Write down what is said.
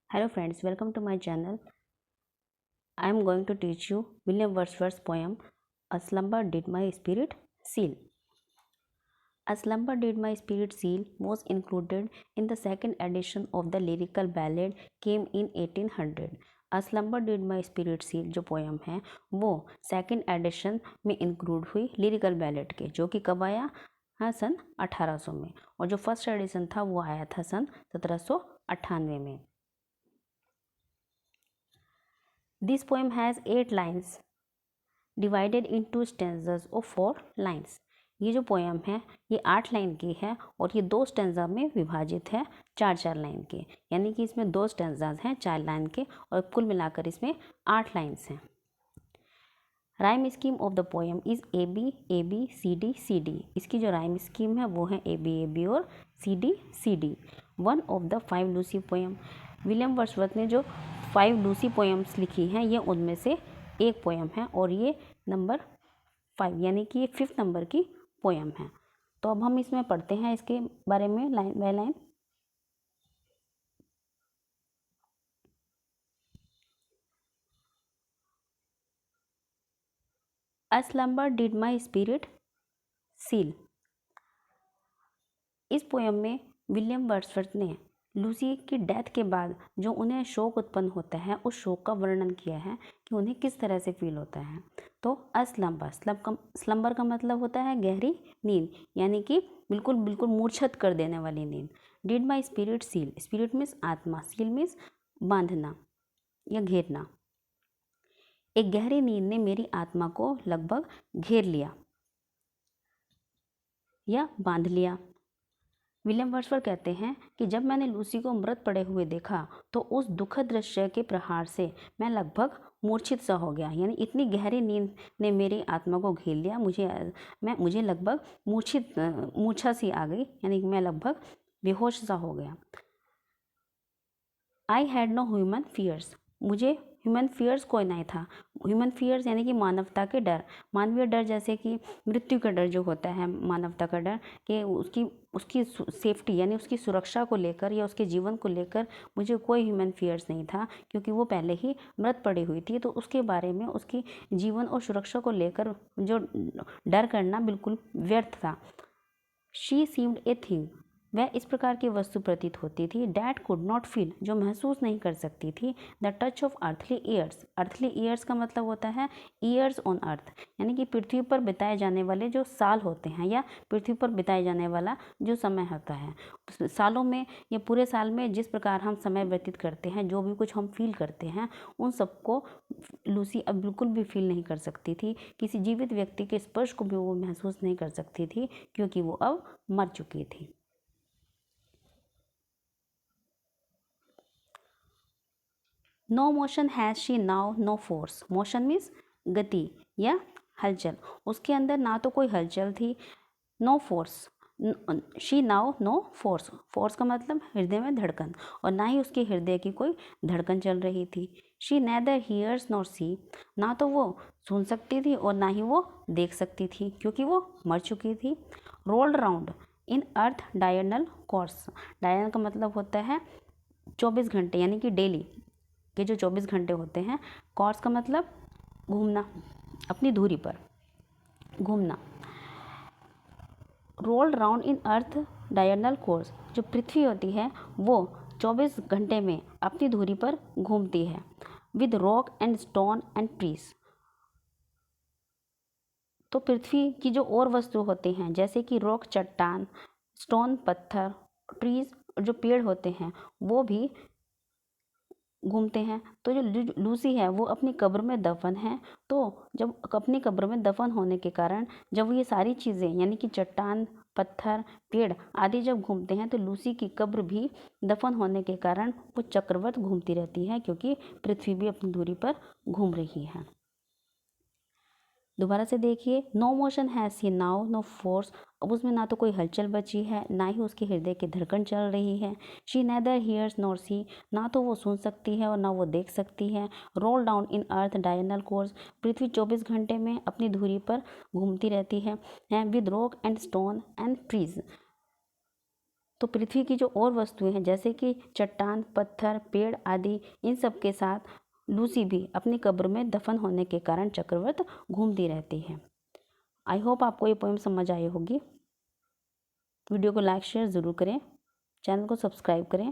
Hello friends, welcome to my channel. I am going to teach you William Wordsworth's poem A Slumber Did My Spirit Seal. A Slumber Did My Spirit Seal was included in the second edition of the lyrical ballad came in 1800. A Slumber Did My Spirit Seal जो poem है वो second edition में include हुई lyrical ballad के, जो कि कब आया? हाँ, सन 1800 में। और जो फर्स्ट एडिशन था वो आया था सन 1798 में। This poem has 8 lines divided into stanzas of 4 lines. ये जो पोएम है ये 8 लाइन की है और ये 2 स्टेंजा में विभाजित है 4-4 लाइन के, यानी कि इसमें 2 स्टेंजाज हैं 4 लाइन के और कुल मिलाकर इसमें 8 लाइन्स हैं। Rhyme scheme of the poem is A B C D C D. इसकी जो राइम स्कीम है वो है ए बी और C D. One of the 5 Lucy poem. William Wordsworth ने जो 5 लूसी पोएम्स लिखी हैं ये उनमें से एक पोएम है और ये नंबर 5 यानी कि ये 5th नंबर की पोएम है। तो अब हम इसमें पढ़ते हैं इसके बारे में line by line. A slumber did my spirit seal. इस पोएम में विलियम वर्ड्सवर्थ ने लूसी की डेथ के बाद जो उन्हें शोक उत्पन्न होता है उस शोक का वर्णन किया है कि उन्हें किस तरह से फील होता है। तो स्लम्बर का मतलब होता है गहरी नींद, यानी कि बिल्कुल मूर्छित कर देने वाली नींद। Did my spirit seal, spirit means आत्मा, सील मीन्स बांधना या घेरना। एक गहरी नींद ने मेरी आत्मा को लगभग घेर लिया या बांध लिया। विलियम वर्ड्सवर्थ कहते हैं कि जब मैंने लूसी को मृत पड़े हुए देखा तो उस दुखद दृश्य के प्रहार से मैं लगभग मूर्छित सा हो गया, यानी इतनी गहरी नींद ने मेरी आत्मा को घेर लिया, मुझे लगभग मूर्छा सी आ गई, यानी कि मैं लगभग बेहोश सा हो गया। I had no human fears, मुझे ह्यूमन फियर्स कोई नहीं था। ह्यूमन फियर्स यानी कि मानवता के डर, मानवीय डर, जैसे कि मृत्यु का डर जो होता है, मानवता का डर कि उसकी सेफ्टी यानी उसकी सुरक्षा को लेकर या उसके जीवन को लेकर मुझे कोई ह्यूमन फियर्स नहीं था, क्योंकि वो पहले ही मृत पड़ी हुई थी। तो उसके बारे में उसकी जीवन और सुरक्षा को लेकर जो डर करना बिल्कुल व्यर्थ था। शी सीम्ड ए थिंग, वह इस प्रकार की वस्तु प्रतीत होती थी, डैट कुड नॉट फील, जो महसूस नहीं कर सकती थी, the touch of earthly years. Earthly years का मतलब होता है ईयर्स ऑन अर्थ, यानी कि पृथ्वी पर बिताए जाने वाले जो साल होते हैं या पृथ्वी पर बिताए जाने वाला जो समय होता है, सालों में या पूरे साल में जिस प्रकार हम समय व्यतीत करते हैं, जो भी कुछ हम फील करते हैं, उन सबको लूसी अब बिल्कुल भी फील नहीं कर सकती थी। किसी जीवित व्यक्ति के स्पर्श को भी वो महसूस नहीं कर सकती थी, क्योंकि वो अब मर चुकी थी। No motion has she now no force, motion means गति या हलचल, उसके अंदर ना तो कोई हलचल थी, no force, she now no force, force का मतलब हृदय में धड़कन, और ना ही उसके हृदय की कोई धड़कन चल रही थी। शी नेदर हियर्स नॉर सी, ना तो वो सुन सकती थी और ना ही वो देख सकती थी, क्योंकि वो मर चुकी थी। Rolled round in earth diurnal course, diurnal का मतलब होता है 24 घंटे, यानी कि डेली के जो 24 घंटे होते हैं। कोर्स का मतलब घूमना, अपनी धुरी पर घूमना। Rolled round in earth diurnal course, जो पृथ्वी होती है वो 24 घंटे में अपनी धुरी पर घूमती है। With rock and stone and trees, तो पृथ्वी की जो और वस्तु होती हैं जैसे कि रॉक चट्टान, स्टोन पत्थर, ट्रीज जो पेड़ होते हैं वो भी घूमते हैं। तो जो लूसी है वो अपनी कब्र में दफन है, तो जब अपनी कब्र में दफन होने के कारण जब ये सारी चीज़ें यानी कि चट्टान, पत्थर, पेड़ आदि जब घूमते हैं तो लूसी की कब्र भी दफन होने के कारण वो चक्रवत घूमती रहती है, क्योंकि पृथ्वी भी अपनी दूरी पर घूम रही है। दोबारा से देखिए, no motion has she now no force, अब उसमें ना तो कोई हलचल बची है, ना ही उसके हृदय की धड़कन चल रही है। शी नेदर हियर्स नॉर सी, ना तो वो सुन सकती है और ना वो देख सकती है। Roll down in earth diurnal course, पृथ्वी 24 घंटे में अपनी धुरी पर घूमती रहती है। With rock and stone and trees, तो पृथ्वी की जो और वस्तुएं हैं जैसे कि चट्टान, पत्थर, पेड़ आदि, इन सब के साथ लूसी भी अपनी कब्र में दफन होने के कारण चक्रवत घूमती रहती है। आई होप आपको ये पोएम समझ आई होगी। वीडियो को लाइक शेयर ज़रूर करें, चैनल को सब्सक्राइब करें।